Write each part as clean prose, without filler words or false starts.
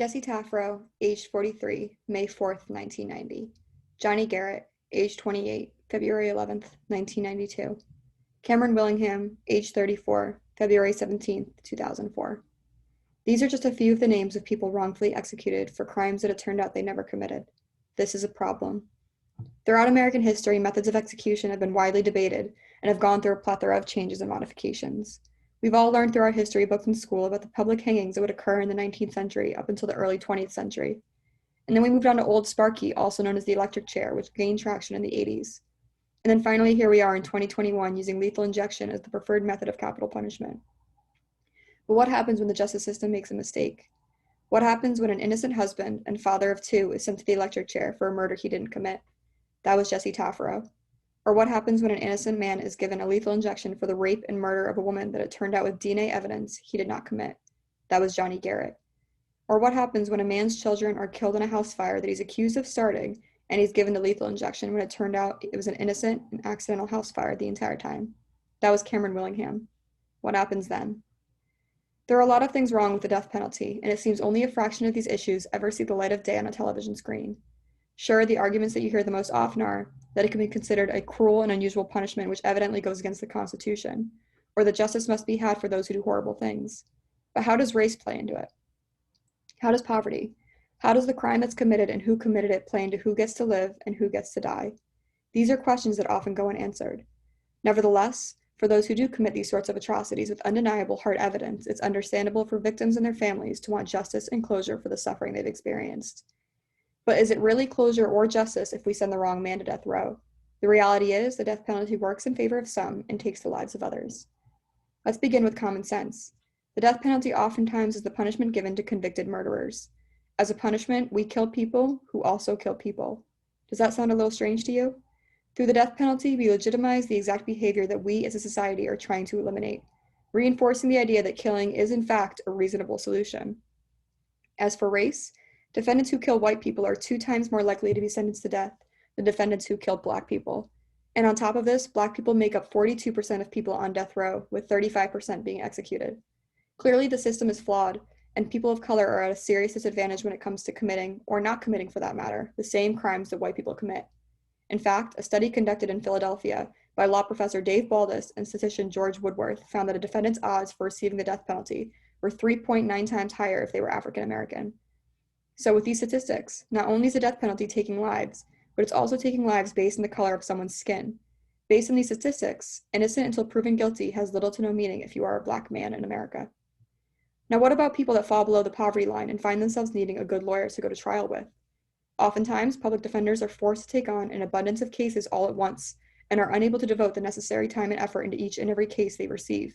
Jesse Taffero, aged 43, May 4th, 1990. Johnny Garrett, aged 28, February 11th, 1992. Cameron Willingham, age 34, February 17th, 2004. These are just a few of the names of people wrongfully executed for crimes that it turned out they never committed. This is a problem. Throughout American history, methods of execution have been widely debated and have gone through a plethora of changes and modifications. We've all learned through our history books in school about the public hangings that would occur in the 19th century up until the early 20th century. And then we moved on to Old Sparky, also known as the electric chair, which gained traction in the 80s. And then finally, here we are in 2021 using lethal injection as the preferred method of capital punishment. But what happens when the justice system makes a mistake? What happens when an innocent husband and father of two is sent to the electric chair for a murder he didn't commit? That was Jesse Taffero. Or what happens when an innocent man is given a lethal injection for the rape and murder of a woman that it turned out with DNA evidence he did not commit? That was Johnny Garrett. Or what happens when a man's children are killed in a house fire that he's accused of starting and he's given the lethal injection when it turned out it was an innocent and accidental house fire the entire time? That was Cameron Willingham. What happens then? There are a lot of things wrong with the death penalty, and it seems only a fraction of these issues ever see the light of day on a television screen. Sure, the arguments that you hear the most often are that it can be considered a cruel and unusual punishment which evidently goes against the Constitution, or that justice must be had for those who do horrible things. But how does race play into it? How does poverty? How does the crime that's committed and who committed it play into who gets to live and who gets to die? These are questions that often go unanswered. Nevertheless, for those who do commit these sorts of atrocities with undeniable hard evidence, it's understandable for victims and their families to want justice and closure for the suffering they've experienced. But is it really closure or justice if we send the wrong man to death row? The reality is the death penalty works in favor of some and takes the lives of others. Let's begin with common sense. The death penalty oftentimes is the punishment given to convicted murderers. As a punishment, we kill people who also kill people. Does that sound a little strange to you? Through the death penalty, we legitimize the exact behavior that we as a society are trying to eliminate, reinforcing the idea that killing is in fact a reasonable solution. As for race, defendants who kill white people are 2 times more likely to be sentenced to death than defendants who killed Black people. And on top of this, Black people make up 42% of people on death row, with 35% being executed. Clearly, the system is flawed, and people of color are at a serious disadvantage when it comes to committing, or not committing for that matter, the same crimes that white people commit. In fact, a study conducted in Philadelphia by law professor Dave Baldus and statistician George Woodworth found that a defendant's odds for receiving the death penalty were 3.9 times higher if they were African American. So with these statistics, not only is the death penalty taking lives, but it's also taking lives based on the color of someone's skin. Based on these statistics, innocent until proven guilty has little to no meaning if you are a Black man in America. Now, what about people that fall below the poverty line and find themselves needing a good lawyer to go to trial with? Oftentimes, public defenders are forced to take on an abundance of cases all at once and are unable to devote the necessary time and effort into each and every case they receive.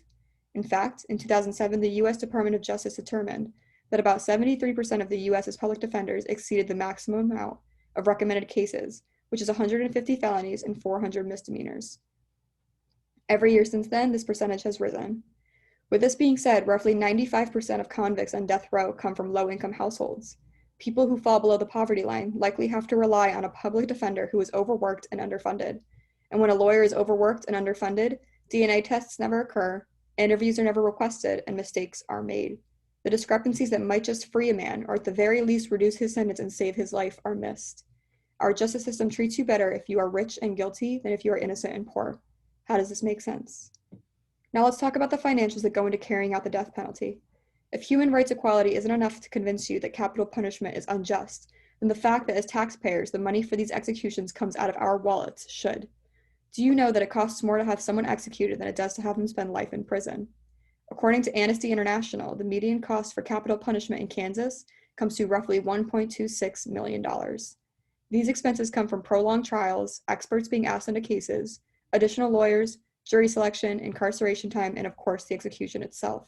In fact, in 2007, the U.S. Department of Justice determined that about 73% of the U.S.'s public defenders exceeded the maximum amount of recommended cases, which is 150 felonies and 400 misdemeanors. Every year since then, this percentage has risen. With this being said, roughly 95% of convicts on death row come from low-income households. People who fall below the poverty line likely have to rely on a public defender who is overworked and underfunded. And when a lawyer is overworked and underfunded, DNA tests never occur, interviews are never requested, and mistakes are made. The discrepancies that might just free a man, or at the very least reduce his sentence and save his life, are missed. Our justice system treats you better if you are rich and guilty than if you are innocent and poor. How does this make sense? Now let's talk about the financials that go into carrying out the death penalty. If human rights equality isn't enough to convince you that capital punishment is unjust, then the fact that as taxpayers, the money for these executions comes out of our wallets should. Do you know that it costs more to have someone executed than it does to have them spend life in prison? According to Amnesty International, the median cost for capital punishment in Kansas comes to roughly $1.26 million. These expenses come from prolonged trials, experts being asked into cases, additional lawyers, jury selection, incarceration time, and of course the execution itself.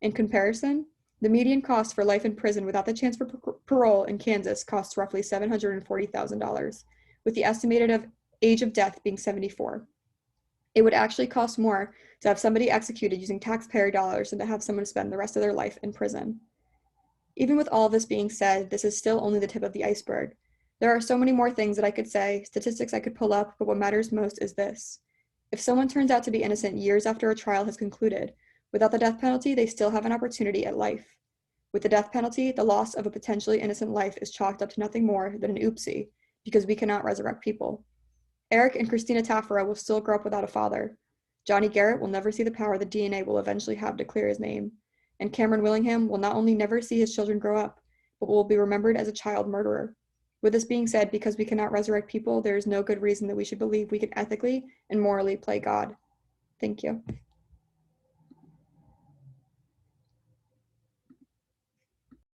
In comparison, the median cost for life in prison without the chance for parole in Kansas costs roughly $740,000, with the estimated age of death being 74. It would actually cost more to have somebody executed using taxpayer dollars than to have someone spend the rest of their life in prison. Even with all of this being said, this is still only the tip of the iceberg. There are so many more things that I could say, statistics I could pull up, but what matters most is this. If someone turns out to be innocent years after a trial has concluded, without the death penalty, they still have an opportunity at life. With the death penalty, the loss of a potentially innocent life is chalked up to nothing more than an oopsie, because we cannot resurrect people. Eric and Christina Tafara will still grow up without a father. Johnny Garrett will never see the power the DNA will eventually have to clear his name. And Cameron Willingham will not only never see his children grow up, but will be remembered as a child murderer. With this being said, because we cannot resurrect people, there is no good reason that we should believe we can ethically and morally play God. Thank you.